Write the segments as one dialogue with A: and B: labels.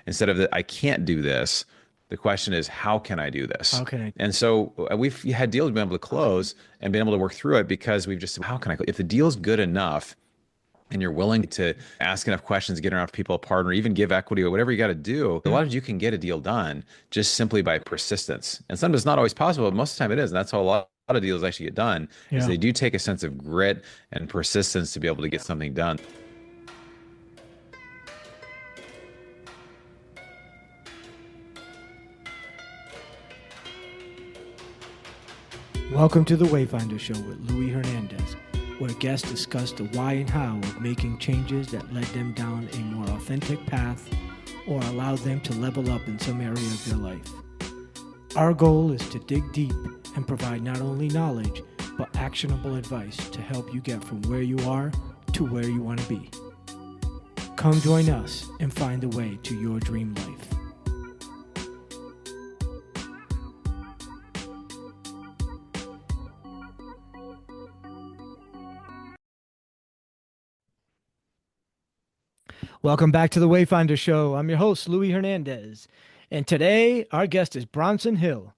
A: instead of I can't do this. The question is, how can I do this?
B: How can I?
A: And so we've had deals we've been able to close and been able to work through it because we've just, how can I, if the deal's good enough and you're willing to ask enough questions, get enough people apart, or even give equity or whatever you got to do, a lot of you can get a deal done just simply by persistence. And sometimes it's not always possible, but most of the time it is. And that's how a lot of deals actually get done, is
B: Yeah.
A: they do take a sense of grit and persistence to be able to get something done.
B: Welcome to the Wayfinder Show with Louis Hernandez, where guests discuss the why and how of making changes that led them down a more authentic path or allowed them to level up in some area of their life. Our goal is to dig deep and provide not only knowledge, but actionable advice to help you get from where you are to where you want to be. Come join us and find the way to your dream life. Welcome back to the Wayfinder Show. I'm your host, Louis Hernandez. And today, our guest is Bronson Hill.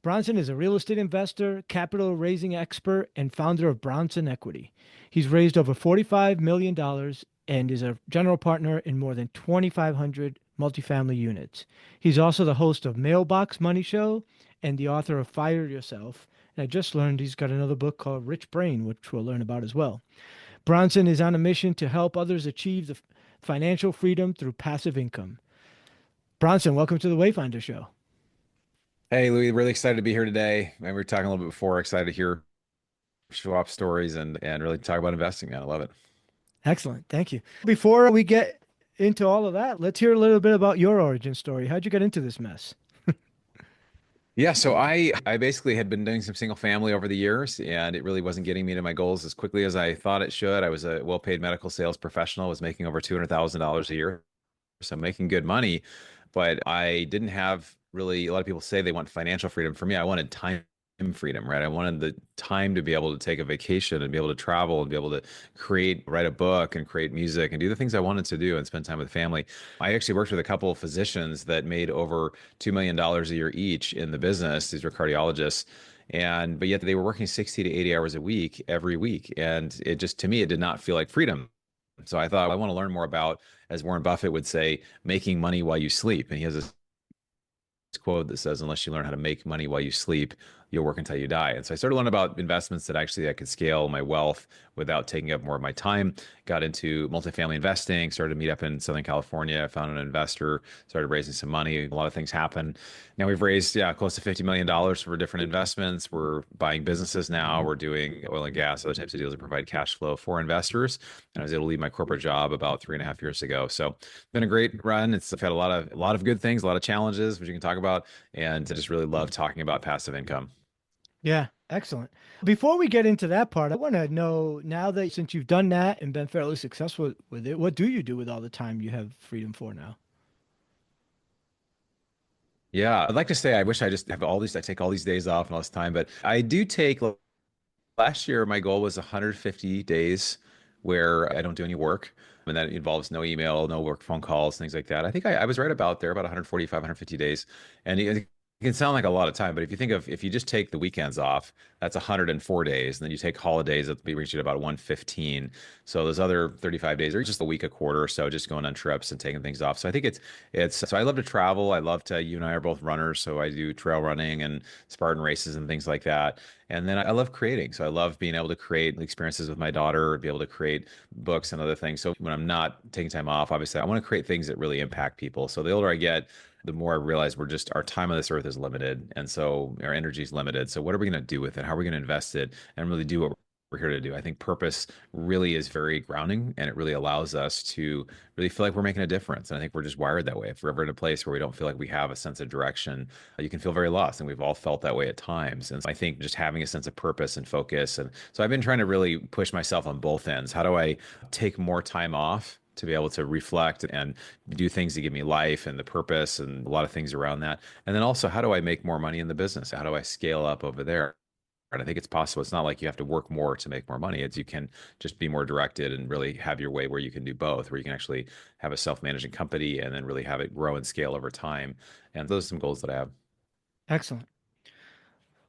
B: Bronson is a real estate investor, capital raising expert, and founder of Bronson Equity. He's raised over $45 million dollars and is a general partner in more than 2,500 multifamily units. He's also the host of Mailbox Money Show and the author of Fire Yourself. And I just learned he's got another book called Rich Brain, which we'll learn about as well. Bronson is on a mission to help others achieve the financial freedom through passive income. Bronson, welcome to the Wayfinder Show.
A: Hey, Louis, really excited to be here today. And we were talking a little bit before, excited to hear show off stories and really talk about investing, man. I love it.
B: Excellent. Thank you. Before we get into all of that, let's hear a little bit about your origin story. How'd you get into this mess?
A: Yeah, so I basically had been doing some single family over the years, and it really wasn't getting me to my goals as quickly as I thought it should. I was a well-paid medical sales professional, was making over $200,000 a year, so making good money, but I didn't have really, a lot of people say they want financial freedom. For me, I wanted time freedom, right? I wanted the time to be able to take a vacation and be able to travel and be able to create, write a book and create music and do the things I wanted to do and spend time with family. I actually worked with a couple of physicians that made over $2 million a year each in the business. These were cardiologists. But yet they were working 60 to 80 hours a week every week. And it just, to me, it did not feel like freedom. So I thought I want to learn more about, as Warren Buffett would say, making money while you sleep. And he has this quote that says, unless you learn how to make money while you sleep, you'll work until you die. And so I started learning about investments that actually I could scale my wealth without taking up more of my time. Got into multifamily investing, started to meet up in Southern California. I found an investor, started raising some money. A lot of things happened. Now we've raised, yeah, close to $50 million for different investments. We're buying businesses now. We're doing oil and gas, other types of deals that provide cash flow for investors. And I was able to leave my corporate job about 3.5 years ago. So been a great run. I've had a lot of good things, a lot of challenges, which you can talk about. And I just really love talking about passive income.
B: Yeah, excellent. Before we get into that part, I want to know now that since you've done that and been fairly successful with it, what do you do with all the time you have freedom for now?
A: Yeah, I'd like to say I wish I just have all these, I take all these days off and all this time, but I do take, last year, my goal was 150 days where I don't do any work. And that involves no email, no work phone calls, things like that. I think I was right about there, about 145, 150 days. And it can sound like a lot of time, but if you think of, if you just take the weekends off, that's 104 days. And then you take holidays, that'll be reaching about 115. So those other 35 days are just a week, a quarter or so, just going on trips and taking things off. So I think so I love to travel. I love to, you and I are both runners. So I do trail running and Spartan races and things like that. And then I love creating. So I love being able to create experiences with my daughter, be able to create books and other things. So when I'm not taking time off, obviously I want to create things that really impact people. So the older I get, the more I realize our time on this earth is limited. And so our energy is limited. So what are we going to do with it? How are we going to invest it and really do what we're here to do? I think purpose really is very grounding and it really allows us to really feel like we're making a difference. And I think we're just wired that way. If we're ever in a place where we don't feel like we have a sense of direction, you can feel very lost. And we've all felt that way at times. And so I think just having a sense of purpose and focus. And so I've been trying to really push myself on both ends. How do I take more time off to be able to reflect and do things that give me life and the purpose and a lot of things around that? And then also, how do I make more money in the business? How do I scale up over there? I think it's possible. It's not like you have to work more to make more money. It's you can just be more directed and really have your way where you can do both, where you can actually have a self-managing company and then really have it grow and scale over time. And those are some goals that I have.
B: Excellent.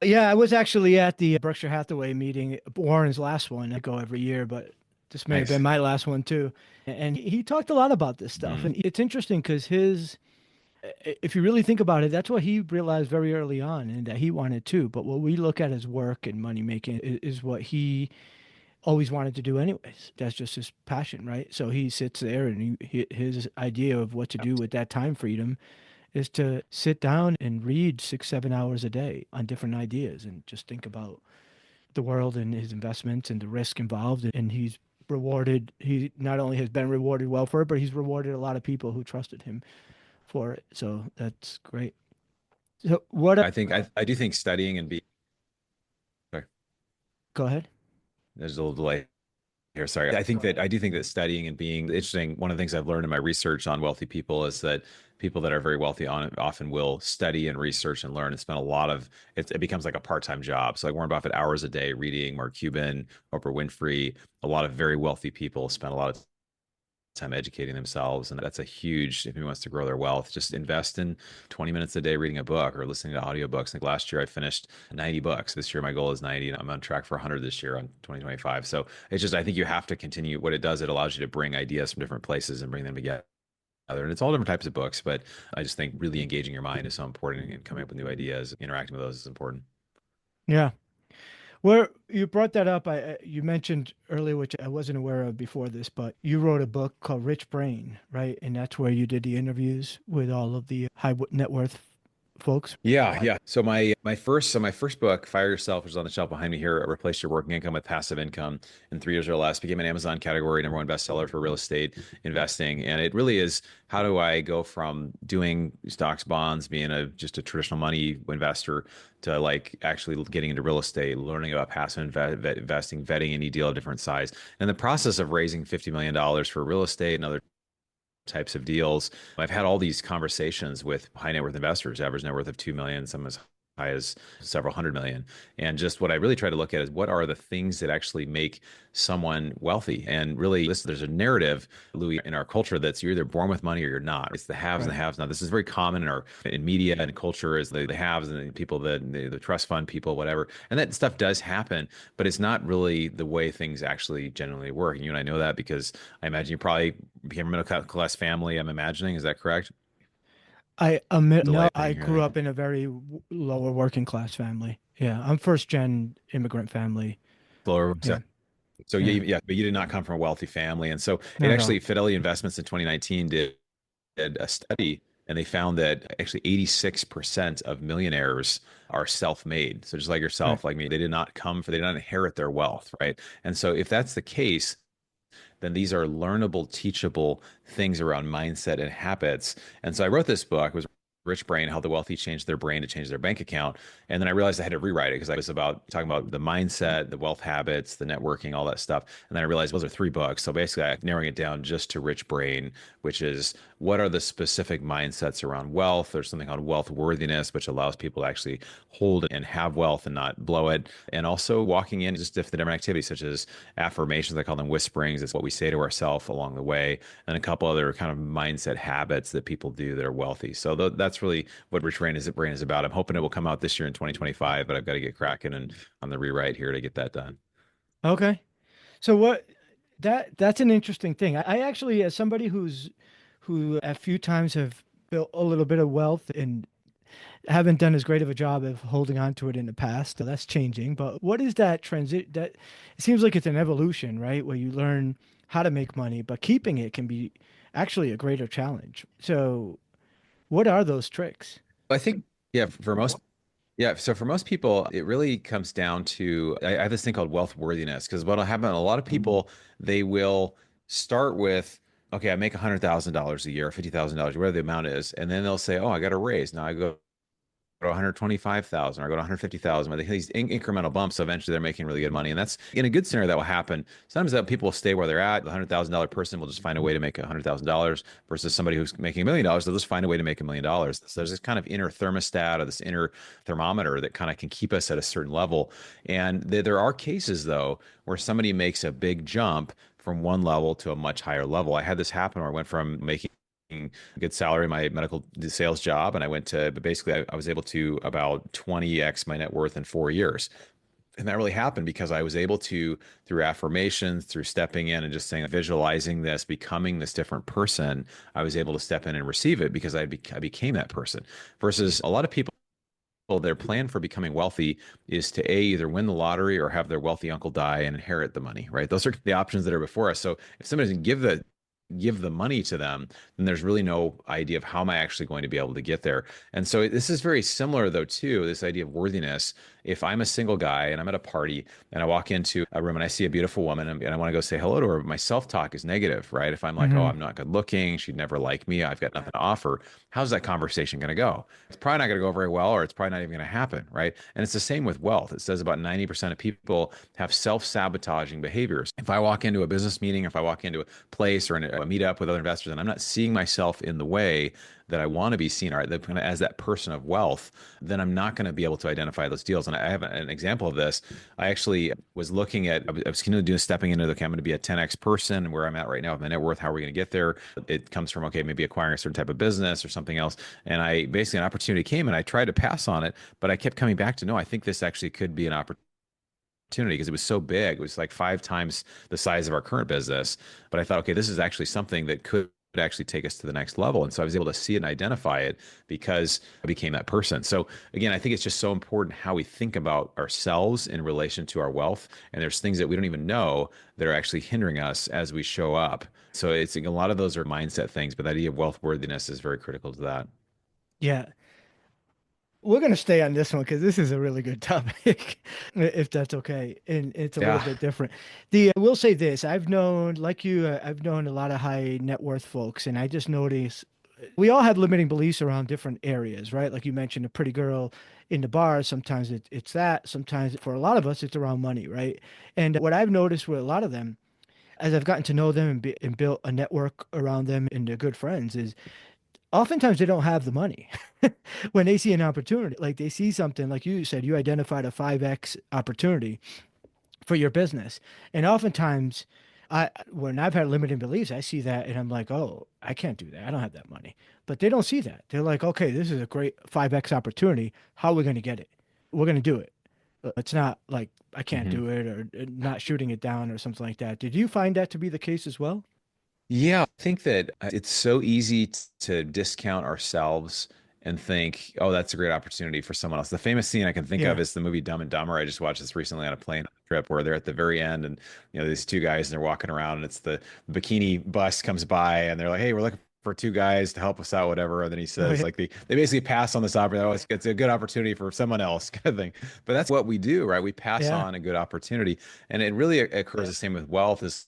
B: Yeah, I was actually at the Berkshire Hathaway meeting, Warren's last one. I go every year, but this may have been
A: Nice.
B: my last one too. And he talked a lot about this stuff.
A: Mm.
B: And it's interesting because if you really think about it, that's what he realized very early on and that he wanted too. But what we look at as work and money making is what he always wanted to do anyways. That's just his passion, right? So he sits there and his idea of what to do with that time freedom is to sit down and read 6, 7 hours a day on different ideas and just think about the world and his investments and the risk involved. And he's rewarded, he not only has been rewarded well for it, but he's rewarded a lot of people who trusted him for it. So that's great. So what,
A: I do think studying and being, sorry,
B: go ahead.
A: there's a little delay here. Sorry. I do think that studying and being interesting. One of the things I've learned in my research on wealthy people is that people that are very wealthy often will study and research and learn and spend a lot of it becomes like a part-time job. So like Warren Buffett, hours a day reading, Mark Cuban, Oprah Winfrey, a lot of very wealthy people spend a lot of time educating themselves. And that's a huge, if he wants to grow their wealth, just invest in 20 minutes a day reading a book or listening to audiobooks. Like last year, I finished 90 books. This year, my goal is 90, and I'm on track for 100 this year on 2025. So it's just, I think you have to continue. What it does, it allows you to bring ideas from different places and bring them together. And it's all different types of books, but I just think really engaging your mind is so important and coming up with new ideas, interacting with those is important.
B: Yeah. Where you brought that up, you mentioned earlier, which I wasn't aware of before this, but you wrote a book called Rich Brain, right? And that's where you did the interviews with all of the net worth folks.
A: Yeah, yeah. So my first book, Fire Yourself, which is on the shelf behind me here, Replace Your Working Income with Passive Income in 3 years or less, became an Amazon category #1 bestseller for real estate investing. And it really is how do I go from doing stocks, bonds, being just a traditional money investor to like actually getting into real estate, learning about passive investing, vetting any deal of different size. And the process of raising $50 million for real estate and other types of deals. I've had all these conversations with high net worth investors, average net worth of 2 million, some as high as several hundred million. And just what I really try to look at is what are the things that actually make someone wealthy? And really, there's a narrative, Louis, in our culture that's you're either born with money or you're not. It's the haves and the
B: Right.
A: haves. Now, this is very common in media and culture is the haves and the people that the trust fund people, whatever. And that stuff does happen, but it's not really the way things actually generally work. And you and I know that because I imagine you probably became a middle class family. I'm imagining, is that correct?
B: I admit, no,
A: Delay
B: I
A: here.
B: grew up in a very lower working class family. Yeah, I'm first gen immigrant family.
A: Slower.
B: Yeah,
A: So
B: yeah,
A: yeah, but you did not come from a wealthy family, and so it
B: not at all.
A: actually Fidelity Investments in 2019 did a study, and they found that actually 86% of millionaires are self-made. So just like
B: Right.
A: yourself, like me, they did not inherit their wealth, right? And so if that's the case, then these are learnable, teachable things around mindset and habits. And so I wrote this book. It was Rich Brain, how the wealthy change their brain to change their bank account. And then I realized I had to rewrite it because I was about talking about the mindset, the wealth habits, the networking, all that stuff. And then I realized those are 3 books. So basically, I'm narrowing it down just to Rich Brain, which is what are the specific mindsets around wealth? There's something called wealth worthiness, which allows people to actually hold and have wealth and not blow it. And also walking in just different activities such as affirmations. I call them whisperings. It's what we say to ourselves along the way, and a couple other kind of mindset habits that people do that are wealthy. So that's really what Rich Brain is about. I'm hoping it will come out this year in 2025, but I've got to get cracking and on the rewrite here to get that done.
B: Okay. So what that's an interesting thing. I actually, as somebody who a few times have built a little bit of wealth and haven't done as great of a job of holding on to it in the past. So that's changing. But what is that transit? That it seems like it's an evolution, right? Where you learn how to make money, but keeping it can be actually a greater challenge. So what are those tricks?
A: I think, yeah, for most Yeah, so for most people, it really comes down to I have this thing called wealth worthiness because what'll happen, a lot of people they will start with, okay, I make $100,000 a year, $50,000, whatever the amount is, and then they'll say, oh, I got a raise. Now I go to 125,000 or I go to 150,000, but these incremental bumps, so eventually they're making really good money. And that's in a good scenario that will happen. Sometimes that people will stay where they're at. The $100,000 person will just find a way to make $100,000 versus somebody who's making $1 million. They'll just find a way to make $1 million. So there's this kind of inner thermostat or this inner thermometer that kind of can keep us at a certain level. And there are cases though where somebody makes a big jump from one level to a much higher level. I had this happen where I went from making good salary in my medical sales job, and I went to, but basically I was able to about 20x my net worth in 4 years. And that really happened because I was able to, through affirmations, through stepping in and just saying, visualizing this, becoming this different person, I was able to step in and receive it because I became that person. Versus a lot of people, their plan for becoming wealthy is to either win the lottery or have their wealthy uncle die and inherit the money, right? Those are the options that are before us. So if somebody doesn't give the money to them, then there's really no idea of how am I actually going to be able to get there. And so this is very similar though to this idea of worthiness. If I'm a single guy and I'm at a party and I walk into a room and I see a beautiful woman and I want to go say hello to her, but my self-talk is negative, right? If I'm like, oh,
B: Hmm.
A: I'm not good looking, she'd never like me, I've got nothing to offer, how's that conversation going to go? It's probably not going to go very well, or it's probably not even going to happen, right? And it's the same with wealth. It says about 90% of people have self-sabotaging behaviors. If I walk into a business meeting, if I walk into a place or a meet up with other investors and I'm not seeing myself in the way that I want to be seen, or as that person of wealth, then I'm not going to be able to identify those deals. And I have an example of this. I actually was looking at, I was going to do stepping into the, okay, I'm going to be a 10x person where I'm at right now with my net worth. How are we going to get there? It comes from, okay, maybe acquiring a certain type of business or something else. And I basically, an opportunity came and I tried to pass on it, but I kept coming back to, no, I think this actually could be an opportunity because it was so big. It was like 5 times the size of our current business. But I thought, okay, this is actually something that could actually take us to the next level. And so I was able to see it and identify it because I became that person. So again, I think it's just so important how we think about ourselves in relation to our wealth. And there's things that we don't even know that are actually hindering us as we show up. So it's a lot of those are mindset things, but the idea of wealth worthiness is very critical to that.
B: Yeah. We're going to stay on this one because this is a really good topic, if that's okay. And it's a little
A: Yeah.
B: bit different. I will say this, I've known, like you, I've known a lot of high net worth folks, and I just notice we all have limiting beliefs around different areas, right? Like you mentioned, a pretty girl in the bar, sometimes it's that, sometimes for a lot of us, it's around money, right? And what I've noticed with a lot of them, as I've gotten to know them and built a network around them and they're good friends, is oftentimes they don't have the money when they see an opportunity. Like they see something, like you said, you identified a 5x opportunity for your business. And oftentimes, when I've had limiting beliefs, I see that and I'm like, oh, I can't do that. I don't have that money. But they don't see that. They're like, okay, this is a great 5x opportunity. How are we going to get it? We're going to do it. It's not like I can't
A: Mhm.
B: do it or not shooting it down or something like that. Did you find that to be the case as well?
A: Yeah, I think that it's so easy to discount ourselves and think, oh, that's a great opportunity for someone else. The famous scene I can think of
B: Yeah.
A: is the movie Dumb and Dumber. I just watched this recently on a plane trip where they're at the very end and these two guys and they're walking around and it's the bikini bus comes by and they're like, hey, we're looking for two guys to help us out, whatever. And then he
B: Oh,
A: says,
B: yeah.
A: like they basically pass on this opportunity. Oh, it's a good opportunity for someone else kind of thing. But that's what we do, right? We pass
B: Yeah.
A: on a good opportunity. And it really occurs the same with wealth is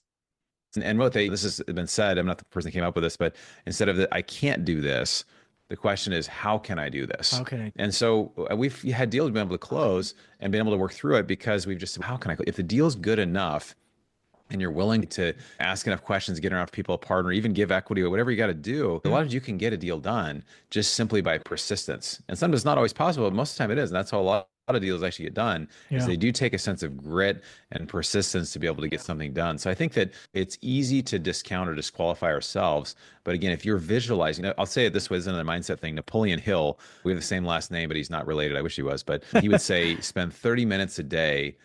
A: and what they this has been said, I'm not the person that came up with this, but instead of I can't do this, the question is how can I do this?
B: How can I?
A: And so we've had deals we've been able to close and been able to work through it because we've just how can I if the deal's good enough and you're willing to ask enough questions, get enough people a partner, even give equity or whatever you got to do, a
B: Mhm.
A: lot of you can get a deal done just simply by persistence. And sometimes it's not always possible, but most of the time it is. And that's how a lot of deals actually get done is
B: Yeah.
A: they do take a sense of grit and persistence to be able to get something done. So I think that it's easy to discount or disqualify ourselves. But again, if you're visualizing, I'll say it this way, this is another mindset thing. Napoleon Hill, we have the same last name, but he's not related. I wish he was, but he would say, spend 30 minutes a day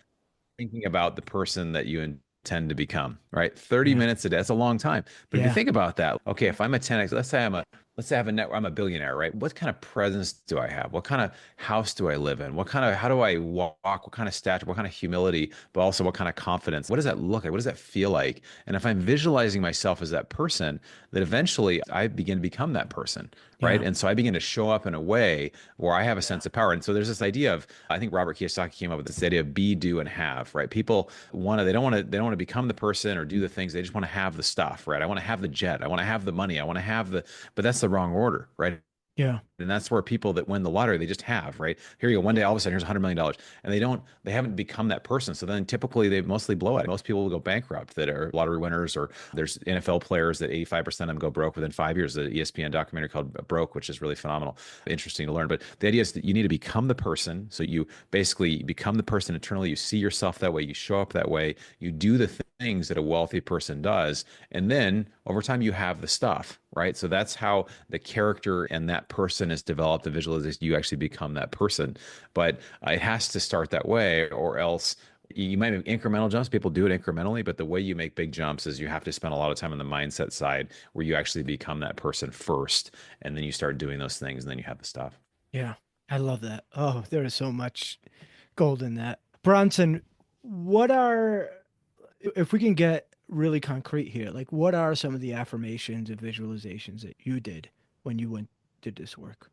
A: thinking about the person that you intend to become, right? 30
B: Yeah.
A: minutes a day. That's a long time. But if you
B: Yeah.
A: think about that, okay, if I'm a 10x, let's say I have a net, I'm a billionaire, right? What kind of presence do I have? What kind of house do I live in? How do I walk? What kind of stature? What kind of humility? But also what kind of confidence? What does that look like? What does that feel like? And if I'm visualizing myself as that person, that eventually I begin to become that person, right?
B: Yeah.
A: And so I begin to show up in a way where I have a sense of power. And so there's this idea of, I think Robert Kiyosaki came up with this idea of be, do, and have, right? People they don't want to become the person or do the things. They just want to have the stuff, right? I want to have the jet. I want to have the money. I want to have the, but that's the wrong order, right?
B: Yeah.
A: And that's where people that win the lottery, they just have, right? Here you go. One day, all of a sudden, here's $100 million. And they haven't become that person. So then typically they mostly blow it. Most people will go bankrupt that are lottery winners, or there's NFL players that 85% of them go broke within 5 years. The ESPN documentary called Broke, which is really phenomenal, interesting to learn. But the idea is that you need to become the person. So you basically become the person internally. You see yourself that way. You show up that way. You do the things that a wealthy person does. And then over time, you have the stuff, right? So that's how the character and that person is developed. The visualization, you actually become that person. But it has to start that way, or else you might make incremental jumps. People do it incrementally, but the way you make big jumps is you have to spend a lot of time on the mindset side where you actually become that person first. And then you start doing those things, and then you have the stuff.
B: Yeah. I love that. Oh, there is so much gold in that. Bronson, what are, if we can get really concrete here, like what are some of the affirmations and visualizations that you did when you went did this work?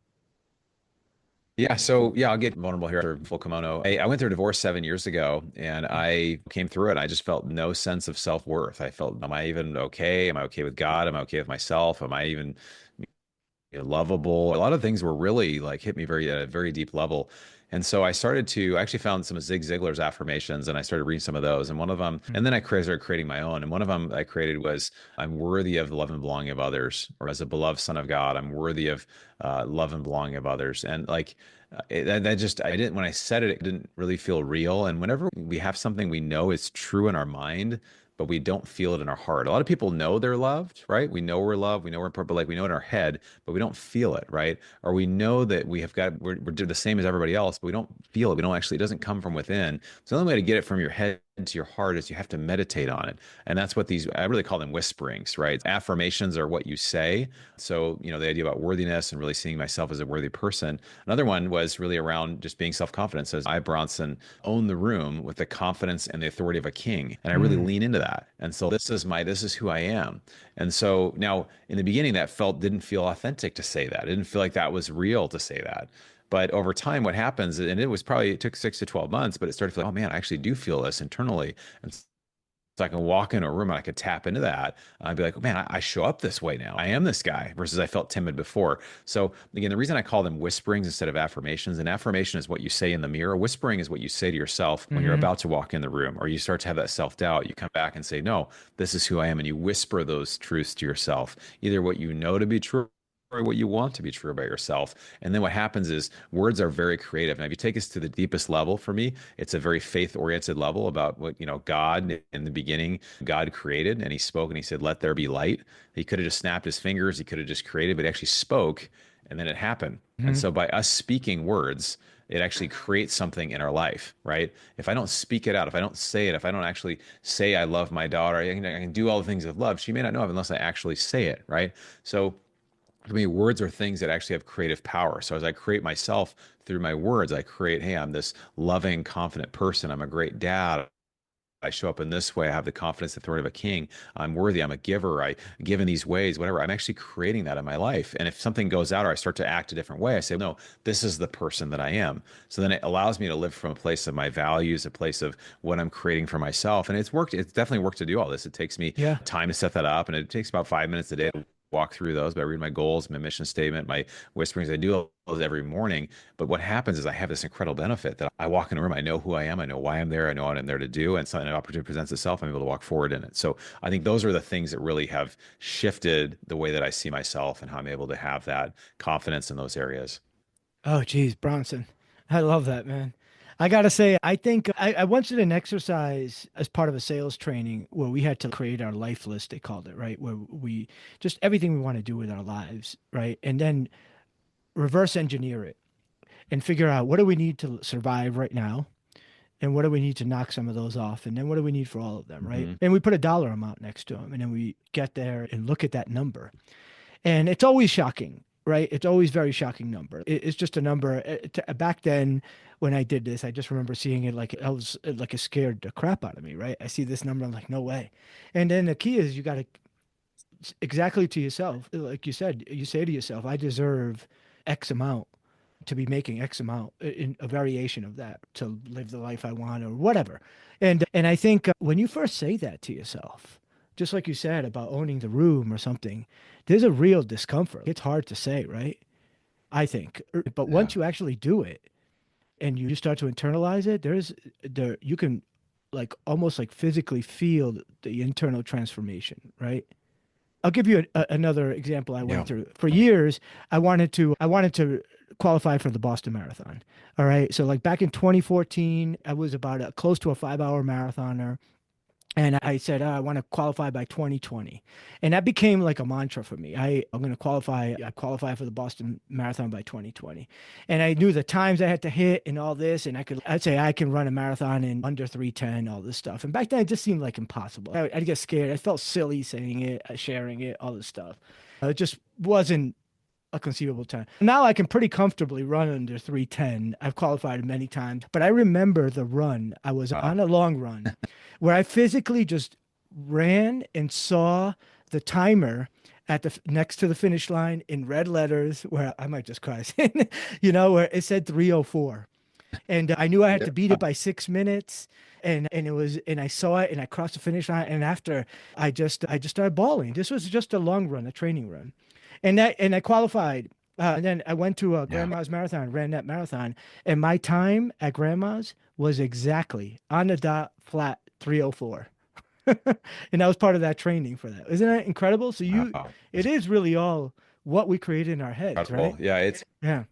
A: Yeah, so yeah, I'll get vulnerable here after full kimono. I went through a divorce 7 years ago, and I came through it. I just felt no sense of self-worth. I felt, am I even okay? Am I okay with God? Am I okay with myself? Am I even lovable? A lot of things were really like hit me very at a very deep level. And so I started to I actually found some of Zig Ziglar's affirmations, and I started reading some of those. And one of them, and then started creating my own. And one of them I created was, I'm worthy of the love and belonging of others, or as a beloved son of God, I'm worthy of love and belonging of others. And like that just, I didn't, when I said it, it didn't really feel real. And whenever we have something we know is true in our mind, but we don't feel it in our heart. A lot of people know they're loved, right? We know we're loved, we know we're important, but like we know it in our head, but we don't feel it, right? Or we know that we have got, we're the same as everybody else, but we don't feel it. We don't actually, it doesn't come from within. So the only way to get it from your head to your heart is you have to meditate on it. And that's what these, I really call them whisperings, right? Affirmations are what you say. So, the idea about worthiness and really seeing myself as a worthy person. Another one was really around just being self-confident. Says, I, Bronson, own the room with the confidence and the authority of a king. And I really
B: Mm.
A: lean into that. And so this is who I am. And so now in the beginning, didn't feel authentic to say that. It didn't feel like that was real to say that. But over time, what happens, and it took 6 to 12 months, but it started to feel like, oh man, I actually do feel this internally. And so I can walk in a room and I could tap into that. I'd be like, oh, man, I show up this way now. I am this guy versus I felt timid before. So again, the reason I call them whisperings instead of affirmations, an affirmation is what you say in the mirror. Whispering is what you say to yourself when you're
B: Hmm.
A: about to walk in the room, or you start to have that self-doubt. You come back and say, no, this is who I am. And you whisper those truths to yourself, either what you know to be true or what you want to be true about yourself. And then what happens is words are very creative. And if you take us to the deepest level, for me, it's a very faith-oriented level about what, God in the beginning, God created, and he spoke and he said, let there be light. He could have just snapped his fingers, he could have just created, but he actually spoke, and then it happened. And
B: Hmm.
A: so by us speaking words, it actually creates something in our life, right? If I don't speak it out, if I don't say it, if I don't actually say I love my daughter, I can do all the things of love. She may not know of unless I actually say it, right? So for me, words are things that actually have creative power. So as I create myself through my words, I create, hey, I'm this loving, confident person. I'm a great dad. I show up in this way. I have the confidence, authority of a king. I'm worthy. I'm a giver. I give in these ways, whatever. I'm actually creating that in my life. And if something goes out or I start to act a different way, I say, no, this is the person that I am. So then it allows me to live from a place of my values, a place of what I'm creating for myself. And it's worked. It's definitely worked to do all this. It takes me
B: Yeah.
A: time to set that up, and it takes about 5 minutes a day to walk through those. But I read my goals, my mission statement, my whisperings. I do those every morning. But what happens is I have this incredible benefit that I walk in a room, I know who I am, I know why I'm there, I know what I'm there to do, and so an opportunity presents itself, I'm able to walk forward in it. So I think those are the things that really have shifted the way that I see myself and how I'm able to have that confidence in those areas.
B: Oh, geez, Bronson. I love that, man. I gotta say, I think I once did an exercise as part of a sales training where we had to create our life list, they called it, right? Where we just everything we want to do with our lives, right? And then reverse engineer it and figure out what do we need to survive right now? And what do we need to knock some of those off? And then what do we need for all of them, right?
A: Hmm.
B: And we put a dollar amount next to them. And then we get there and look at that number. And it's always shocking, right? It's always very shocking number. It's just a number. Back then, when I did this, I just remember seeing it like I was like it scared the crap out of me, right? I see this number, I'm like, no way. And then the key is you got to exactly to yourself, like you said, you say to yourself, I deserve X amount to be making X amount in a variation of that to live the life I want or whatever. And I think when you first say that to yourself, just like you said about owning the room or something, there's a real discomfort. It's hard to say, right? I think. But
A: Yeah.
B: once you actually do it and you start to internalize it, you can like almost like physically feel the internal transformation, right? I'll give you another example I
A: Yeah.
B: went through. For years, I wanted to qualify for the Boston Marathon. All right. So like back in 2014, I was about close to a 5 hour marathoner. And I said, I want to qualify by 2020. And that became like a mantra for me. I'm going to qualify. I qualify for the Boston Marathon by 2020. And I knew the times I had to hit and all this. And I'd say I can run a marathon in under 3:10, all this stuff. And back then it just seemed like impossible. I'd get scared. I felt silly saying it, sharing it, all this stuff. It just wasn't a conceivable time. Now I can pretty comfortably run under 3:10. I've qualified many times, but I remember the run. I was
A: Wow.
B: on a long run where I physically just ran and saw the timer at the next to the finish line in red letters where I might just cry, where it said 3:04. And I knew I had
A: Yeah.
B: to beat it by 6 minutes. And I saw it and I crossed the finish line. And after I just started bawling. This was just a long run, a training run. And I qualified. And then I went to a
A: Yeah.
B: grandma's marathon, ran that marathon, and my time at grandma's was exactly on the dot flat 3:04. And that was part of that training for that. Isn't that incredible?
A: Wow.
B: It is really all what we create in our heads,
A: Incredible.
B: right?
A: Yeah.
B: Yeah.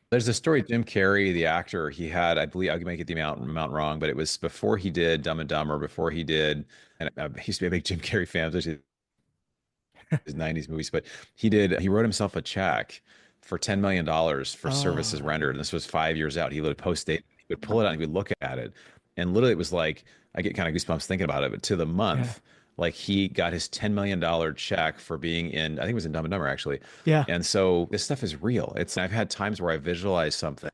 A: There's a story, Jim Carrey, the actor, he had, I believe, I can make it the amount wrong, but it was before he did Dumb and Dumber, before he did, and he used to be a big Jim Carrey fan, especially his 90s movies, but he wrote himself a check for $10 million for services
B: Oh,
A: rendered. And this was 5 years out. He would post date, he would pull it out, and he would look at it. And literally, it was like, I get kind of goosebumps thinking about it, but to the
B: yeah.
A: month, like he got his $10 million check for being in, I think it was in Dumb and Dumber actually.
B: Yeah.
A: And so this stuff is real. I've had times where I visualize something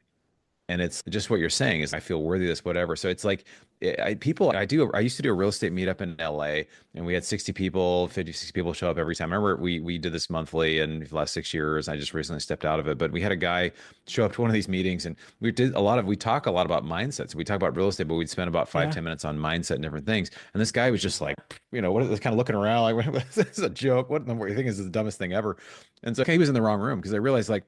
A: and it's just what you're saying is I feel worthy of this, whatever. So it's like I used to do a real estate meetup in LA and we had 60 people, 50, 60 people show up every time. I remember we did this monthly and for the last 6 years. I just recently stepped out of it, but we had a guy show up to one of these meetings and we talk a lot about mindsets. We talk about real estate, but we'd spend about five,
B: Yeah.
A: 10 minutes on mindset and different things. And this guy was just like, what is this, kind of looking around like, this is a joke. What you think is the dumbest thing ever? And so okay, he was in the wrong room because I realized like,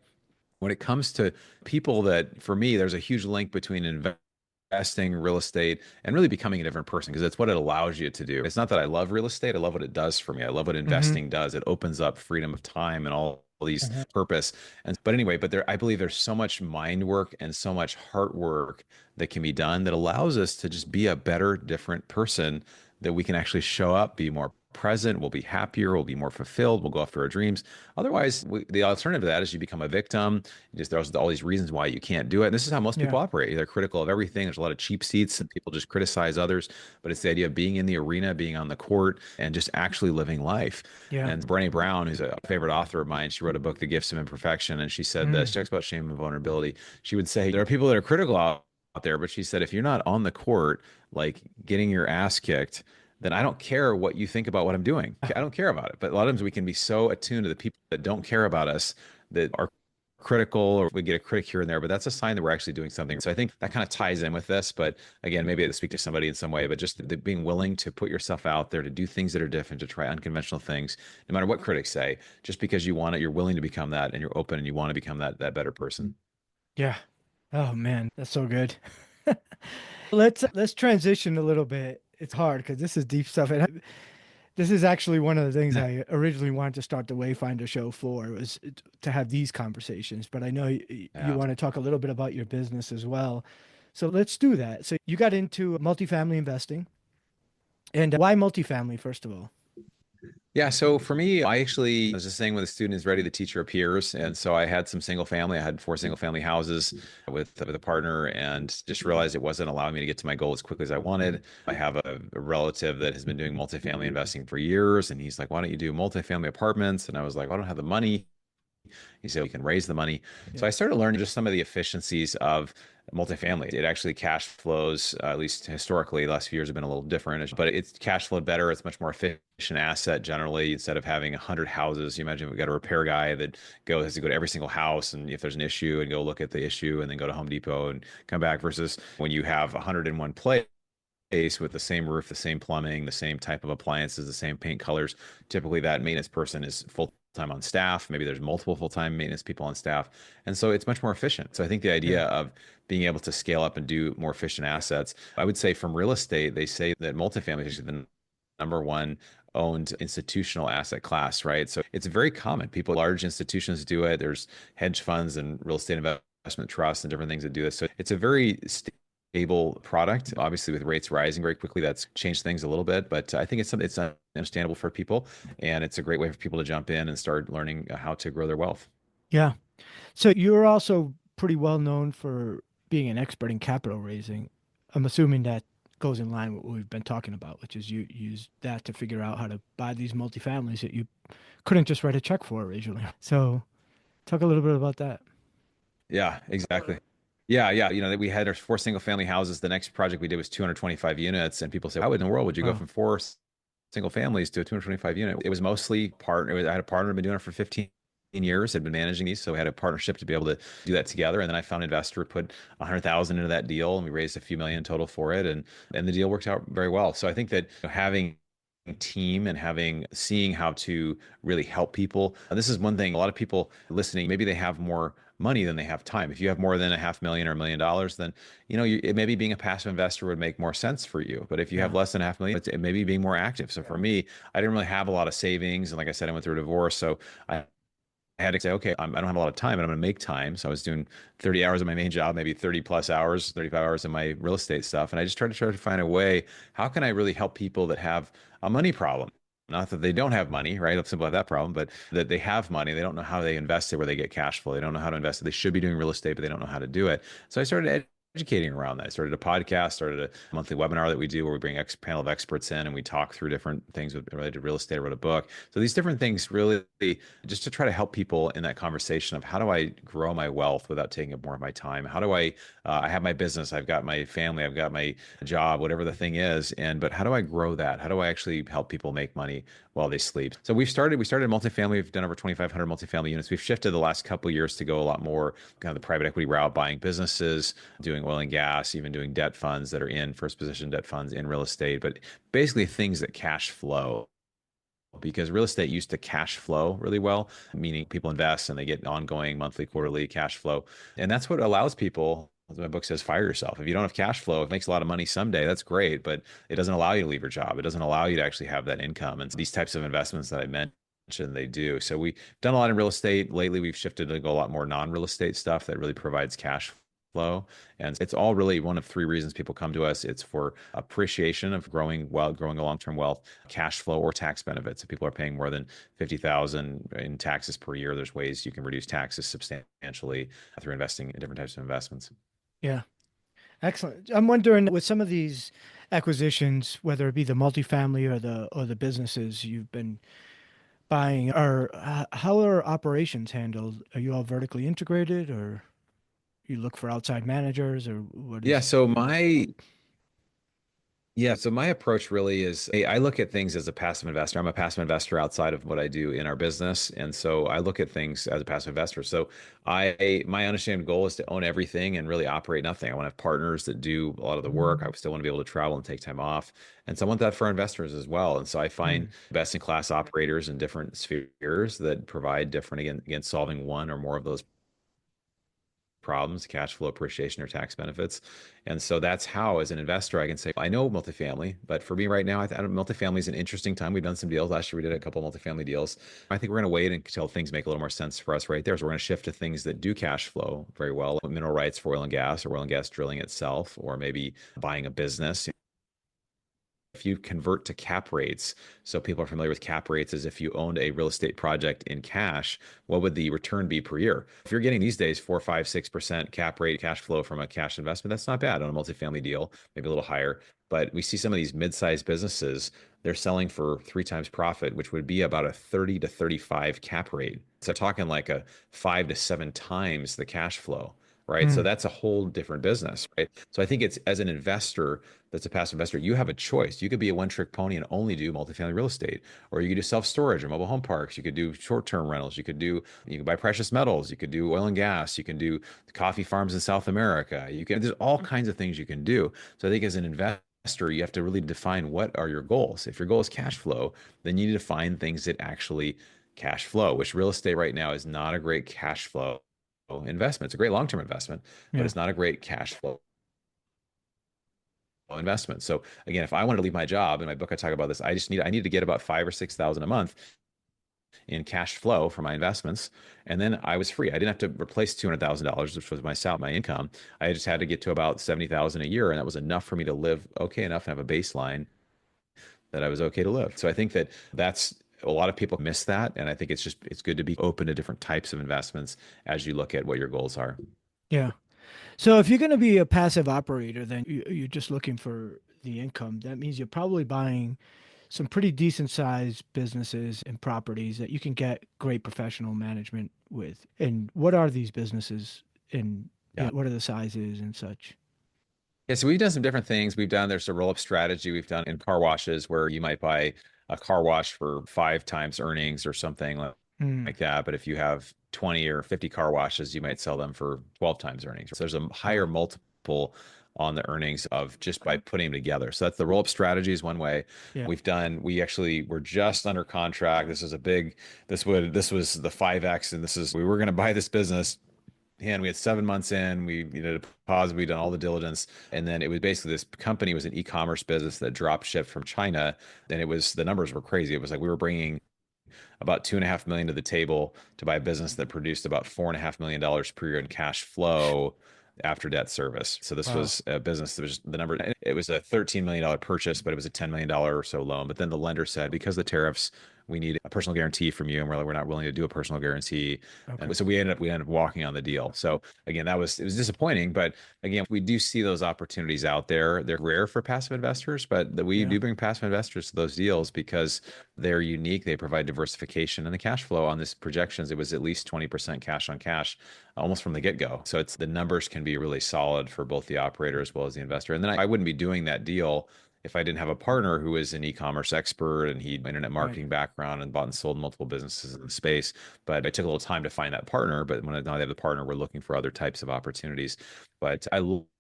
A: when it comes to people that for me there's a huge link between investing real estate and really becoming a different person because it's what it allows you to do. It's not that I love real estate, I love what it does for me. I love what
B: Hmm.
A: investing does. It opens up freedom of time and all these purpose. And but anyway, but there I believe there's so much mind work and so much heart work that can be done that allows us to just be a better different person, that we can actually show up, be more present, we'll be happier, we'll be more fulfilled, we'll go after our dreams. Otherwise, the alternative to that is you become a victim. There's all these reasons why you can't do it. And this is how most
B: Yeah.
A: people operate. They're critical of everything. There's a lot of cheap seats and people just criticize others. But it's the idea of being in the arena, being on the court, and just actually living life.
B: Yeah.
A: And Brené Brown, who's a favorite author of mine, she wrote a book, The Gifts of Imperfection. And she said this, she
B: Mm.
A: talks about shame and vulnerability. She would say, there are people that are critical out there, but she said, if you're not on the court, like getting your ass kicked, then I don't care what you think about what I'm doing. I don't care about it. But a lot of times we can be so attuned to the people that don't care about us, that are critical, or we get a critic here and there, but that's a sign that we're actually doing something. So I think that kind of ties in with this. But again, maybe to speak to somebody in some way, but just being willing to put yourself out there, to do things that are different, to try unconventional things, no matter what critics say, just because you want it, you're willing to become that and you're open and you want to become that better person.
B: Yeah. Oh man, that's so good. Let's transition a little bit. It's hard because this is deep stuff, and this is actually one of the things I originally wanted to start the Wayfinder show for, was to have these conversations. But I know you
A: Yeah.
B: want to talk a little bit about your business as well, so let's do that. So you got into multifamily investing, and why multifamily, first of all?
A: Yeah, so for me, I was just saying when the student is ready, the teacher appears. And so I had some single family. I had four single family houses with a partner and just realized it wasn't allowing me to get to my goal as quickly as I wanted. I have a relative that has been doing multifamily investing for years. And he's like, why don't you do multifamily apartments? And I was like, well, I don't have the money. He said, we can raise the money. So
B: Yeah.
A: I started learning just some of the efficiencies of multifamily. It actually cash flows, at least historically, the last few years have been a little different, but it's cash flowed better. It's much more efficient asset generally. Instead of having 100 houses, you imagine we've got a repair guy that has to go to every single house. And if there's an issue and go look at the issue and then go to Home Depot and come back, versus when you have 101 place with the same roof, the same plumbing, the same type of appliances, the same paint colors. Typically, that maintenance person is full time on staff. Maybe there's multiple full-time maintenance people on staff. And so it's much more efficient. So I think the
B: Yeah.
A: idea of being able to scale up and do more efficient assets, I would say from real estate, they say that multifamily is actually the number one owned institutional asset class, right? So it's very common. People, large institutions do it. There's hedge funds and real estate investment trusts and different things that do this. So it's a very stable product. Obviously, with rates rising very quickly, that's changed things a little bit. But I think it's something it's understandable for people, and it's a great way for people to jump in and start learning how to grow their wealth.
B: Yeah. So you're also pretty well known for being an expert in capital raising. I'm assuming that goes in line with what we've been talking about, which is you use that to figure out how to buy these multifamilies that you couldn't just write a check for originally. So talk a little bit about that.
A: Yeah, exactly. Yeah, yeah. We had our four single family houses. The next project we did was 225 units, and people say, "How in the world would you go
B: Wow.
A: from four single families to a 225 unit?" It was mostly partner. I had a partner who'd been doing it for 15 years, had been managing these, so we had a partnership to be able to do that together. And then I found an investor, put 100,000 into that deal, and we raised a few million total for it, and the deal worked out very well. So I think that having team and having seeing how to really help people. This is one thing a lot of people listening, maybe they have more money than they have time. If you have more than a half million or $1 million, then maybe being a passive investor would make more sense for you. But if you have
B: Yeah.
A: less than a half million, it maybe being more active. So for me, I didn't really have a lot of savings, and like I said, I went through a divorce, so I had to say, okay, I don't have a lot of time, and I'm going to make time. So I was doing 30 hours of my main job, maybe 30 plus hours, 35 hours of my real estate stuff. And I just tried to find a way, how can I really help people that have a money problem? Not that they don't have money, right? It's simple as that problem, but that they have money. They don't know how they invest it where they get cash flow. They don't know how to invest it. They should be doing real estate, but they don't know how to do it. So I started educating around that. I started a podcast, started a monthly webinar that we do where we bring panel of experts in and we talk through different things related to real estate. I wrote a book. So these different things really just to try to help people in that conversation of how do I grow my wealth without taking up more of my time? How do I have my business, I've got my family, I've got my job, whatever the thing is, but how do I grow that? How do I actually help people make money while they sleep? So we started multifamily. We've done over 2,500 multifamily units. We've shifted the last couple of years to go a lot more kind of the private equity route, buying businesses, doing oil and gas, even doing debt funds that are in first position debt funds in real estate, but basically things that cash flow because real estate used to cash flow really well, meaning people invest and they get ongoing monthly, quarterly cash flow. And that's what allows people, as my book says, fire yourself. If you don't have cash flow, it makes a lot of money someday. That's great, but it doesn't allow you to leave your job. It doesn't allow you to actually have that income. And so these types of investments that I mentioned, they do. So we've done a lot in real estate. Lately, we've shifted to go a lot more non-real estate stuff that really provides cash flow. And it's all really one of three reasons people come to us. It's for appreciation of growing wealth, growing a long-term wealth, cash flow, or tax benefits. If people are paying more than 50,000 in taxes per year, there's ways you can reduce taxes substantially through investing in different types of investments.
B: Yeah. Excellent. I'm wondering with some of these acquisitions, whether it be the multifamily or the businesses you've been buying, are how are operations handled? Are you all vertically integrated, or you look for outside managers, or what
A: Yeah,
B: is?
A: so my Yeah, so my approach really is I look at things as a passive investor. I'm a passive investor outside of what I do in our business. And so I look at things as a passive investor. So my understanding goal is to own everything and really operate nothing. I want to have partners that do a lot of the work. I still want to be able to travel and take time off. And so I want that for investors as well. And so I find
B: Mm,
A: best in class operators in different spheres that provide different again solving one or more of those problems, cash flow appreciation or tax benefits. And so that's how, as an investor, I can say, I know multifamily, but for me right now, I don't, multifamily is an interesting time. We've done some deals. Last year, we did a couple of multifamily deals. I think we're going to wait until things make a little more sense for us right there. So we're going to shift to things that do cash flow very well, mineral rights for oil and gas or oil and gas drilling itself, or maybe buying a business. If you convert to cap rates, so people are familiar with cap rates as if you owned a real estate project in cash, what would the return be per year? If you're getting these days 4, 5, 6% cap rate cash flow from a cash investment, that's not bad on a multifamily deal, maybe a little higher. But we see some of these mid-sized businesses, they're selling for three times profit, which would be about a 30 to 35 cap rate. So talking like a 5 to 7 times the cash flow. Right. So
B: mm,
A: that's a whole different business. Right. So I think it's as an investor, that's a passive investor, you have a choice. You could be a one trick pony and only do multifamily real estate, or you could do self storage or mobile home parks. You could do short term rentals. You can buy precious metals. You could do oil and gas. You can do coffee farms in South America. There's all kinds of things you can do. So I think as an investor, you have to really define what are your goals. If your goal is cash flow, then you need to find things that actually cash flow, which real estate right now is not a great cash flow investment. It's a great long-term investment, but
B: Yeah.
A: it's not a great cash flow investment. So again, if I wanted to leave my job, in my book I talk about this, I need to get about 5 or 6 thousand a month in cash flow for my investments. And then I was free. I didn't have to replace $200,000, which was my income. I just had to get to about 70,000 a year. And that was enough for me to live okay enough and have a baseline that I was okay to live. So I think that that's a lot of people miss that. And I think it's good to be open to different types of investments as you look at what your goals are.
B: Yeah. So if you're going to be a passive operator, then you're just looking for the income. That means you're probably buying some pretty decent sized businesses and properties that you can get great professional management with. And what are these businesses and
A: Yeah.
B: what are the sizes and such?
A: Yeah, so we've done some different things. There's a roll-up strategy we've done in car washes where you might buy a car wash for 5 times earnings or something
B: Mm,
A: like that. But if you have 20 or 50 car washes, you might sell them for 12 times earnings. So there's a higher
B: wow.
A: multiple on the earnings of just by putting them together. So that's the roll-up strategy is one way.
B: Yeah.
A: We actually were just under contract. This was the 5X, and we were going to buy this business and we had 7 months in, we did a deposit, we done all the diligence. And then it was basically this company was an e-commerce business that drop shipped from China. And the numbers were crazy. It was like we were bringing about 2.5 million to the table to buy a business that produced about $4.5 million per year in cash flow after debt service. So this
B: Wow.
A: was a business that was the number. It was a $13 million purchase, but it was a $10 million or so loan. But then the lender said, because of the tariffs, we need a personal guarantee from you, and we're not willing to do a personal guarantee.
B: Okay.
A: And so we ended up walking on the deal. So again, it was disappointing, but again, we do see those opportunities out there. They're rare for passive investors, but we
B: Yeah.
A: do bring passive investors to those deals because they're unique. They provide diversification, and the cash flow on this projections, it was at least 20% cash on cash almost from the get-go. So it's the numbers can be really solid for both the operator as well as the investor. And then I wouldn't be doing that deal if I didn't have a partner who is an e-commerce expert and he had internet
B: Right.
A: marketing background and bought and sold multiple businesses in the space. But it took a little time to find that partner. But now I have the partner, we're looking for other types of opportunities. But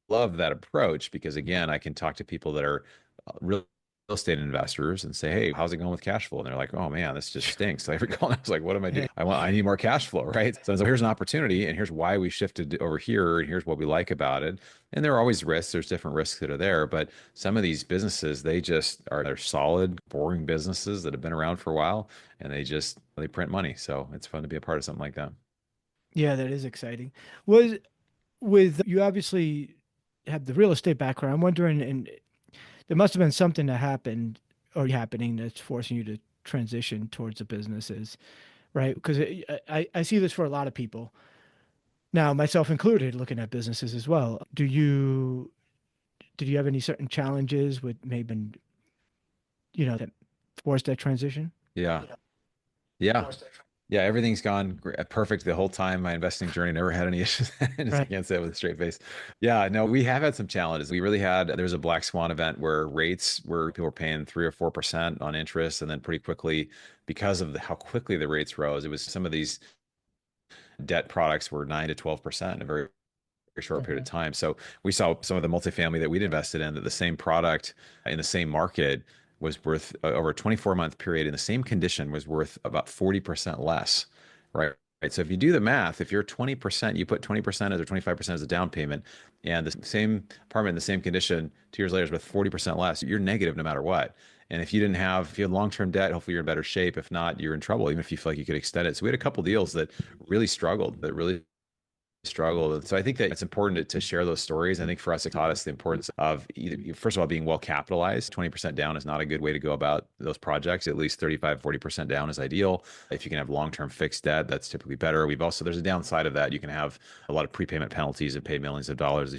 A: love that approach because again, I can talk to people that are real estate investors and say, "Hey, how's it going with cash flow?" And they're like, "Oh man, this just stinks." So I recall, I was like, "What am I doing? I need more cash flow, right?" So here's an opportunity, and here's why we shifted over here, and here's what we like about it. And there are always risks. There's different risks that are there, but some of these businesses, they're solid, boring businesses that have been around for a while, and they print money. So it's fun to be a part of something like that.
B: Yeah, that is exciting. Was with you obviously have the real estate background. I'm wondering, and there must have been something that happened or happening that's forcing you to transition towards the businesses, right? Because I see this for a lot of people now, myself included, looking at businesses as well. Did you have any certain challenges with maybe that forced that transition?
A: Yeah. Yeah. Yeah, everything's gone perfect the whole time. My investing journey never had any issues. I just
B: Right.
A: can't say it with a straight face. Yeah, no, we have had some challenges. There was a black swan event where people were paying 3 or 4% on interest, and then pretty quickly, because of how quickly the rates rose, it was some of these debt products were 9 to 12% in a very short period of time. So we saw some of the multifamily that we'd invested in that the same product in the same market was worth over a 24-month period in the same condition was worth about 40% less, right? Right. So if you do the math, if you're 20%, you put 20% as or 25% as a down payment, and the same apartment in the same condition 2 years later is worth 40% less, you're negative no matter what. And if you had long-term debt, hopefully you're in better shape. If not, you're in trouble, even if you feel like you could extend it. So we had a couple deals that really struggled. So I think that it's important to share those stories. I think for us, it taught us the importance of either, first of all, being well capitalized. 20% down is not a good way to go about those projects. At least 35, 40% down is ideal. If you can have long-term fixed debt, that's typically better. There's a downside of that. You can have a lot of prepayment penalties and pay millions of dollars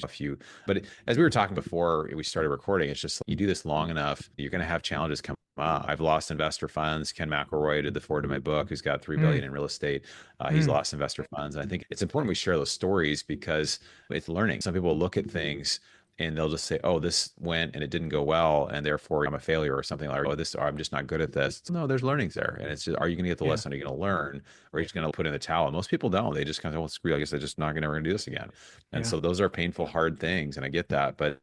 A: but as we were talking before we started recording, it's just you do this long enough, you're going to have challenges come up. I've lost investor funds. Ken McElroy did the forward to my book, who's got 3 billion
B: Mm,
A: in real estate. He's
B: mm,
A: lost investor funds. And I think it's important we share those stories because it's learning. Some people look at things and they'll just say, "Oh, this went and it didn't go well, and therefore I'm a failure," or something like, or I'm just not good at this." No, there's learnings there, and it's just, are you going to get the
B: yeah,
A: lesson? Are you going to learn, or are you just going to put in the towel? And most people don't. They just kind of, "Well, screw. I guess I'm just not going to do this again." And
B: yeah,
A: so those are painful, hard things, and I get that, but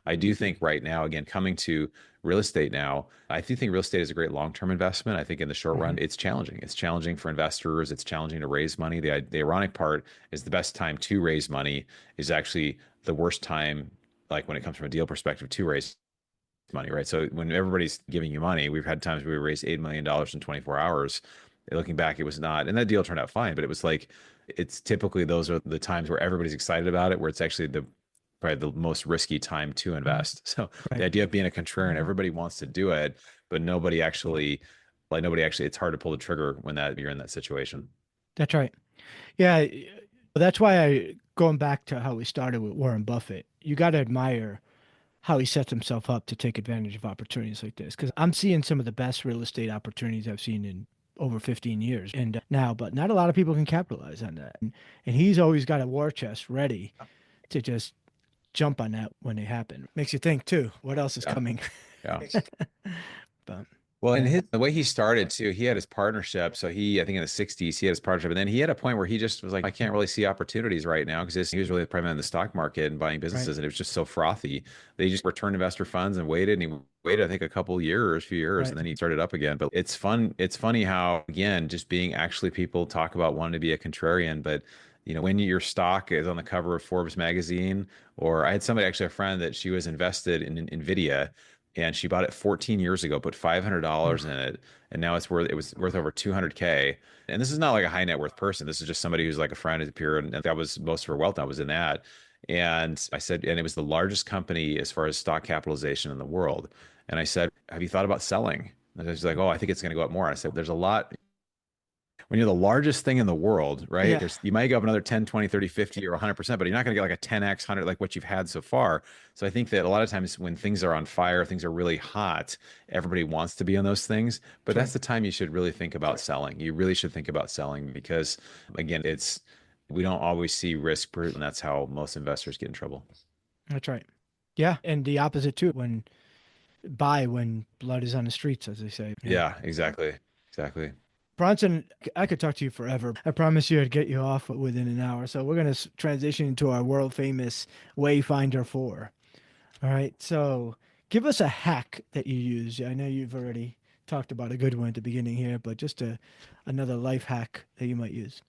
A: I do think right now, again, coming to real estate now, I do think real estate is a great long-term investment. I think in the short
B: Hmm.
A: run, it's challenging. It's challenging for investors. It's challenging to raise money. The ironic part is the best time to raise money is actually the worst time, like when it comes from a deal perspective, to raise money, right? So when everybody's giving you money, we've had times where we raised $8 million in 24 hours. Looking back, it was not, and that deal turned out fine, but it was like, it's typically those are the times where everybody's excited about it, where it's actually the probably the most risky time to
B: Hmm.
A: invest. So the
B: Right.
A: idea of being a contrarian, everybody wants to do it, but nobody actually, it's hard to pull the trigger when that you're in that situation.
B: That's right. Yeah. That's why going back to how we started with Warren Buffett, you got to admire how he sets himself up to take advantage of opportunities like this. Because I'm seeing some of the best real estate opportunities I've seen in over 15 years and now, but not a lot of people can capitalize on that. And he's always got a war chest ready to just jump on that when they happen. Makes you think too, what else is
A: Yeah.
B: coming?
A: Yeah.
B: But
A: Well, in
B: yeah,
A: his the way he started too, he had his partnership. So I think in the 60s, he had his partnership. And then he had a point where he just was like, I can't really see opportunities right now because he was really primarily in the stock market and buying
B: right,
A: businesses. And it was just so frothy. They just returned investor funds and waited. And he waited, I think, a couple years, few years,
B: right.
A: and then he started up again. But it's fun. It's funny how, again, just being actually people talk about wanting to be a contrarian, but when your stock is on the cover of Forbes magazine, or I had somebody, actually a friend, that she was invested in Nvidia and she bought it 14 years ago, put $500 in
B: Oof,
A: it, and now it was worth over 200K. And this is not like a high net worth person. This is just somebody who's like a friend of peer, and that was most of her wealth. That was in that. And I said, and it was the largest company as far as stock capitalization in the world. And I said, have you thought about selling? And she's like, oh, I think it's going to go up more. And I said, there's a lot when you're the largest thing in the world, right?
B: yeah,
A: You might go up another 10, 20, 30, 50, or 100%, but you're not going to get like a 10x, 100 like what you've had so far. So I think that a lot of times when things are on fire, things are really hot, everybody wants to be on those things, but
B: that's right,
A: that's the time you should really think about selling. You really should think about selling because again, we don't always see risk, and that's how most investors get in trouble.
B: that's right. Yeah, and the opposite too. When blood is on the streets, as they say. Yeah.
A: Yeah, exactly. Exactly.
B: Bronson, I could talk to you forever. I promise you I'd get you off within an hour. So we're going to transition into our world famous Wayfinder 4. All right. So give us a hack that you use. I know you've already talked about a good one at the beginning here, but just another life hack that you might use.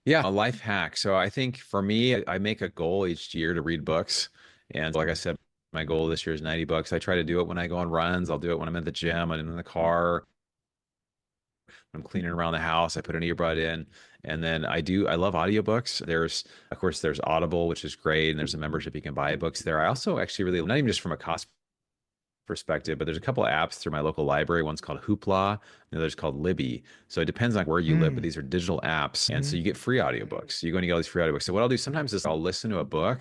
A: Yeah, a life hack. So I think for me, I make a goal each year to read books. And like I said, my goal this year is 90 books. I try to do it when I go on runs. I'll do it when I'm at the gym and in the car. I'm cleaning around the house. I put an earbud in. And then I love audiobooks. Of course, there's Audible, which is great. And there's a membership you can buy books there. I also actually really, not even just from a cost perspective, but there's a couple of apps through my local library. One's called Hoopla, the other's called Libby. So it depends on where you live, but
B: Mm.
A: these are digital apps. And
B: Hmm.
A: so you get free audiobooks. You go and you get all these free audiobooks. So what I'll do sometimes is I'll listen to a book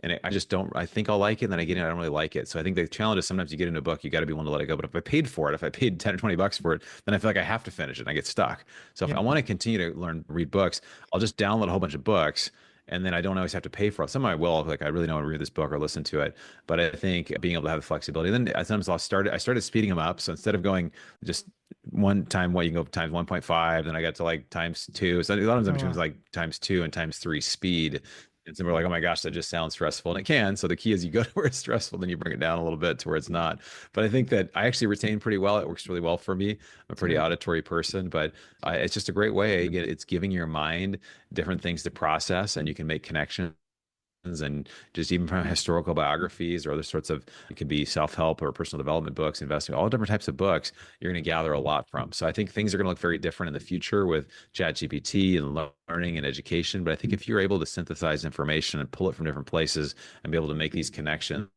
A: and I just don't, I think I'll like it. And then I get in, I don't really like it. So I think the challenge is sometimes you get into a book, you got to be willing to let it go. But if I paid for it, if I paid 10 or 20 bucks for it, then I feel like I have to finish it and I get stuck. So if
B: Yeah.
A: I want to continue to read books, I'll just download a whole bunch of books and then I don't always have to pay for it. Some I will, like I really don't want to read this book or listen to it. But I think being able to have the flexibility. Then sometimes I started speeding them up. So instead of going just one time, what you can go times 1.5, then I got to like times two. So a lot of times
B: Oh,
A: it was
B: wow.
A: like times two and times three speed. And so we're like, oh my gosh, that just sounds stressful. And it can. So the key is you go to where it's stressful, then you bring it down a little bit to where it's not. But I think that I actually retain pretty well. It works really well for me. I'm a
B: That's
A: pretty
B: great.
A: auditory person, but it's just a great way. It's giving your mind different things to process and you can make connections and just even from historical biographies or other sorts of it could be self-help or personal development books, investing, all different types of books you're going to gather a lot from. So I think things are going to look very different in the future with ChatGPT and learning and education. But I think if you're able to synthesize information and pull it from different places and be able to make these connections,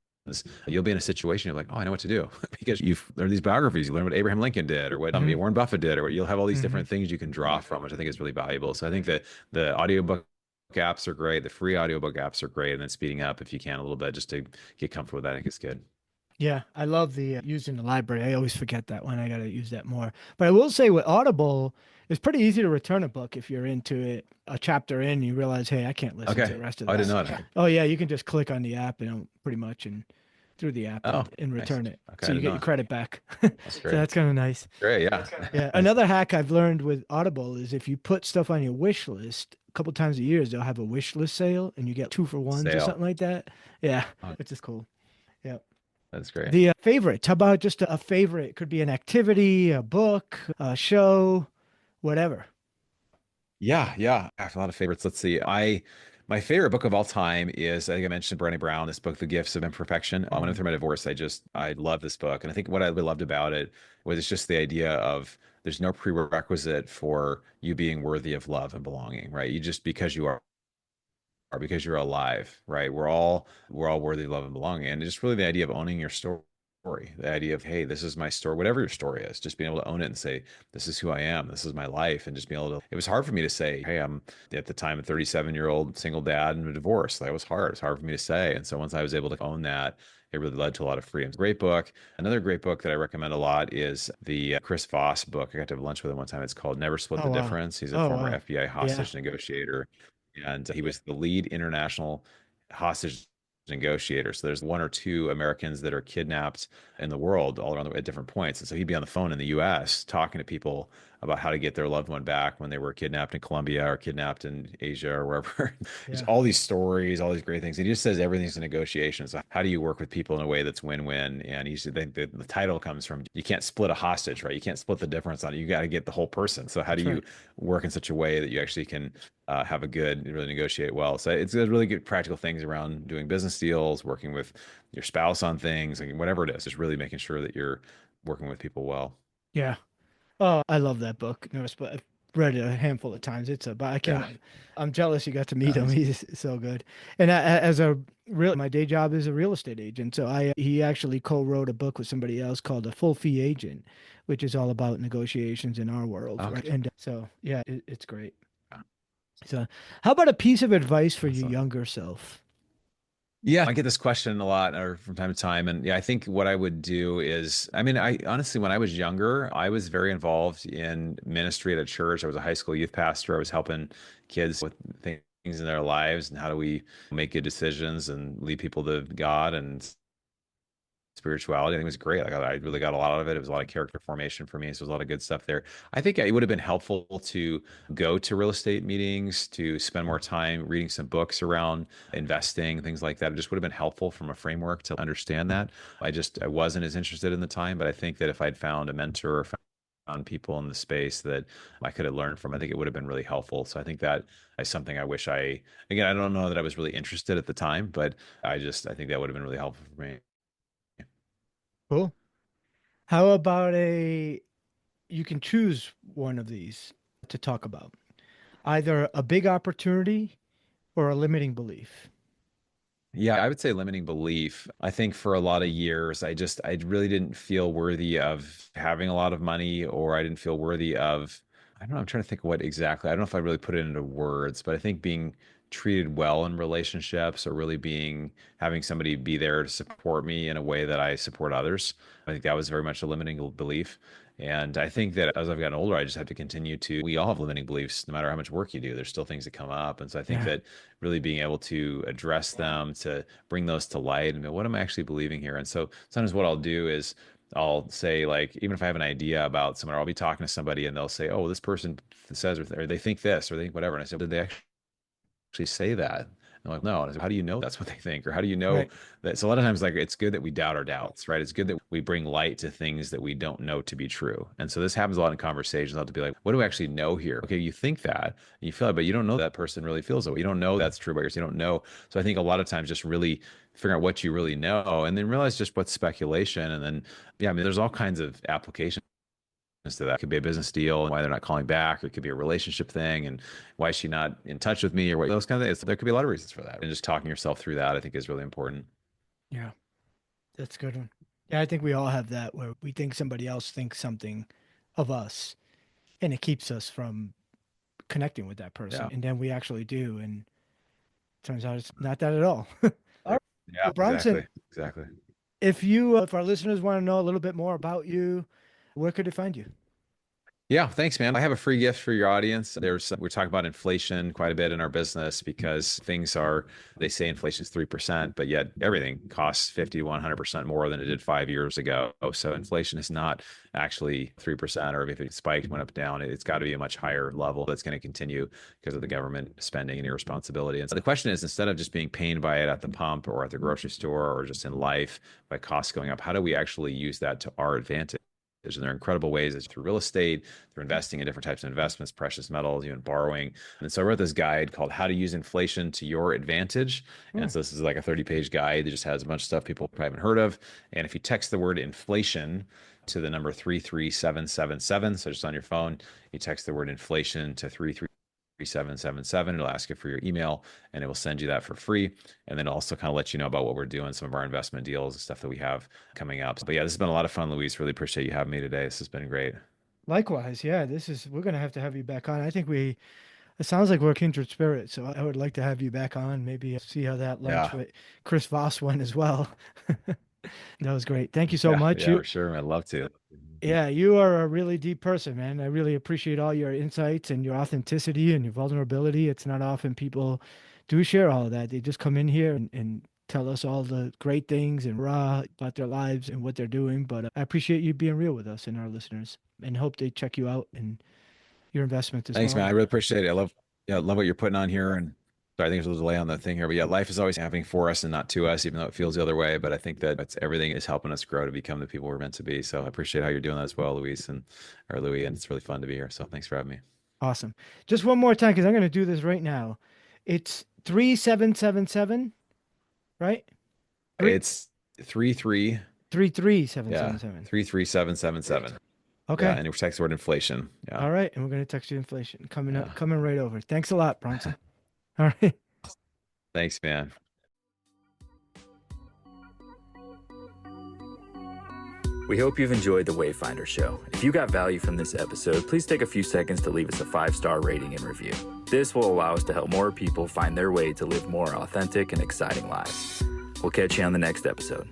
A: you'll be in a situation you're like, oh, I know what to do because there are these biographies. You learn what Abraham Lincoln did or what
B: Hmm.
A: Warren Buffett did, or what you'll have all these
B: Hmm.
A: different things you can draw from, which I think is really valuable. So I think that the audiobook apps are great. The free audiobook apps are great. And then speeding up if you can a little bit just to get comfortable with that, I think it's good.
B: Yeah, I love the using the library. I always forget that one. I got to use that more. But I will say with Audible, it's pretty easy to return a book if you're into it. A chapter in, you realize, hey, I can't listen to
A: Okay.
B: the rest of
A: I didn't
B: this.
A: know that.
B: Oh yeah, you can just click on the app and pretty much and through the app
A: Oh,
B: and
A: nice.
B: return it.
A: Okay,
B: So
A: I
B: you
A: didn't
B: get
A: know
B: your
A: that.
B: credit back.
A: That's
B: So
A: great.
B: that's kind of nice.
A: Great, yeah.
B: Yeah.
A: Nice.
B: Another hack I've learned with Audible is if you put stuff on your wish list a couple times a year, they'll have a wish list sale and you get two for ones or
A: Sale.
B: something like that. Yeah,
A: Oh,
B: which is cool. Yeah.
A: that's great.
B: The favorite. How about just a favorite? It could be an activity, a book, a show, whatever.
A: Yeah, yeah. I have a lot of favorites. Let's see. My favorite book of all time is, I think I mentioned Brené Brown, this book, The Gifts of Imperfection. I went
B: Mm,
A: through my divorce. I love this book. And I think what I really loved about it was it's just the idea of there's no prerequisite for you being worthy of love and belonging, right? You just because you are because you're alive, right? We're all worthy of love and belonging. And just really the idea of owning your story. The idea of, hey, this is my story, whatever your story is, just being able to own it and say, this is who I am, this is my life, and just being able to. It was hard for me to say, hey, I'm at the time a 37-year-old single dad and a divorce. That was hard. It's hard for me to say. And so once I was able to own that, it really led to a lot of freedom. Great book. Another great book that I recommend a lot is the Chris Voss book. I got to have lunch with him one time. It's called Never Split
B: Oh
A: the
B: wow.
A: Difference. He's a
B: Oh
A: former
B: wow.
A: FBI
B: Yeah.
A: hostage negotiator and he was the lead international hostage negotiator. So there's one or two Americans that are kidnapped in the world all around at different points. And so he'd be on the phone in the US talking to people about how to get their loved one back when they were kidnapped in Colombia or kidnapped in Asia or wherever. Just
B: Yeah.
A: all these stories, all these great things. And he just says everything's a negotiation. So how do you work with people in a way that's win-win? And he's the title comes from you can't split a hostage, right? You can't split the difference on it. You got to get the whole person. So how do
B: That's
A: you
B: right.
A: work in such a way that you actually can have a good, really negotiate well. So it's really good practical things around doing business deals, working with your spouse on things, like whatever it is, just really making sure that you're working with people well.
B: Yeah. Oh, I love that book. No, but I've read it a handful of times. But I
A: Yeah.
B: can't. I'm jealous you got to meet him.
A: He's
B: He's so good. And as a real, my day job is a real estate agent. So he actually co-wrote a book with somebody else called A Full Fee Agent, which is all about negotiations in our world, right?
A: okay.
B: And so yeah, it's great. So, how about a piece of advice for your
A: Awesome.
B: younger self?
A: Yeah, I get this question a lot or from time to time. And yeah, I think what I would do is, I mean, I honestly, when I was younger, I was very involved in ministry at a church. I was a high school youth pastor. I was helping kids with things in their lives and how do we make good decisions and lead people to God and spirituality. I think it was great. Like I really got a lot out of it. It was a lot of character formation for me. So it was a lot of good stuff there. I think it would have been helpful to go to real estate meetings, to spend more time reading some books around investing, things like that. It just would have been helpful from a framework to understand that. I wasn't as interested in the time, but I think that if I'd found a mentor or found people in the space that I could have learned from, I think it would have been really helpful. So I think that is something I wish again, I don't know that I was really interested at the time, but I think that would have been really helpful for me.
B: Cool. How about you can choose one of these to talk about, either a big opportunity or a limiting belief.
A: Yeah, I would say limiting belief. I think for a lot of years, I really didn't feel worthy of having a lot of money, or I didn't feel worthy of, I don't know, I'm trying to think what exactly. I don't know if I really put it into words, but I think being treated well in relationships or really having somebody be there to support me in a way that I support others. I think that was very much a limiting belief. And I think that as I've gotten older, I just have to continue we all have limiting beliefs, no matter how much work you do, there's still things that come up. And so I think
B: Yeah.
A: that really being able to address them, to bring those to light and go, what am I actually believing here? And so sometimes what I'll do is I'll say, like, even if I have an idea about someone, or I'll be talking to somebody and they'll say, oh, this person says, or they think this, or they think whatever. And I say, did they actually say that? And I'm like, no. And I said, how do you know that's what they think? Or how do you know
B: Right.
A: that? So a lot of times, like, it's good that we doubt our doubts, right? It's good that we bring light to things that we don't know to be true. And so this happens a lot in conversations. I'll have to be like, what do I actually know here? Okay, you think that, and you feel it, but you don't know that person really feels it. You don't know that's true about yourself. You don't know. So I think a lot of times just really figuring out what you really know and then realize just what's speculation. And then, yeah, I mean, there's all kinds of applications to that. It could be a business deal and why they're not calling back, or it could be a relationship thing and why is she not in touch with me, or what those kind of things. There could be a lot of reasons for that. And just talking yourself through that, I think, is really important.
B: Yeah. That's a good one. Yeah, I think we all have that where we think somebody else thinks something of us and it keeps us from connecting with that person.
A: Yeah.
B: And then we actually do. And turns out it's not that at all. All right.
A: Yeah,
B: Well, Bronson,
A: exactly. Exactly.
B: if our listeners want to know a little bit more about you, where could they find you?
A: Yeah, thanks, man. I have a free gift for your audience. We're talking about inflation quite a bit in our business because they say inflation is 3%, but yet everything costs 50 to 100% more than it did 5 years ago. So inflation is not actually 3%, or if it spiked, went up, down, it's got to be a much higher level that's going to continue because of the government spending and irresponsibility. And so the question is, instead of just being pained by it at the pump or at the grocery store or just in life by costs going up, how do we actually use that to our advantage? And there are incredible ways through real estate, through investing in different types of investments, precious metals, even borrowing. And so I wrote this guide called How to Use Inflation to Your Advantage.
B: Hmm.
A: And so this is like a 30-page guide that just has a bunch of stuff people probably haven't heard of. And if you text the word inflation to the number 33777, so just on your phone, you text the word inflation to 33777. It'll ask you for your email and it will send you that for free. And then also kind of let you know about what we're doing, some of our investment deals and stuff that we have coming up. But yeah, this has been a lot of fun, Luis. Really appreciate you having me today. This has been great.
B: Likewise, yeah, we're gonna have to have you back on. I think it sounds like we're kindred spirits, so I would like to have you back on, maybe see how that lunch
A: Yeah.
B: with Chris Voss went as well. That was great. Thank you so
A: Yeah.
B: much.
A: Yeah, for sure. I'd love to.
B: Yeah, you are a really deep person, man. I really appreciate all your insights and your authenticity and your vulnerability. It's not often people do share all of that. They just come in here and tell us all the great things and raw about their lives and what they're doing. But I appreciate you being real with us and our listeners and hope they check you out and your investments as
A: Thanks, man.
B: well.
A: I really appreciate it. I love what you're putting on here. And sorry, I think there's a little delay on the thing here, but yeah, life is always happening for us and not to us, even though it feels the other way. But I think that everything is helping us grow to become the people we're meant to be. So I appreciate how you're doing that as well, Louis, and it's really fun to be here. So thanks for having me.
B: Awesome. Just one more time, because I'm going to do this right now. It's 3777, right? Three
A: It's three three,
B: three three seven
A: yeah,
B: seven seven.
A: 33777. Yeah,
B: Okay.
A: and it text the word inflation. Yeah,
B: All right. And we're going to text you inflation coming up,
A: yeah.
B: coming right over. Thanks a lot, Bronson. All right.
A: Thanks, man.
C: We hope you've enjoyed the Wayfinder Show. If you got value from this episode, please take a few seconds to leave us a 5-star rating and review. This will allow us to help more people find their way to live more authentic and exciting lives. We'll catch you on the next episode.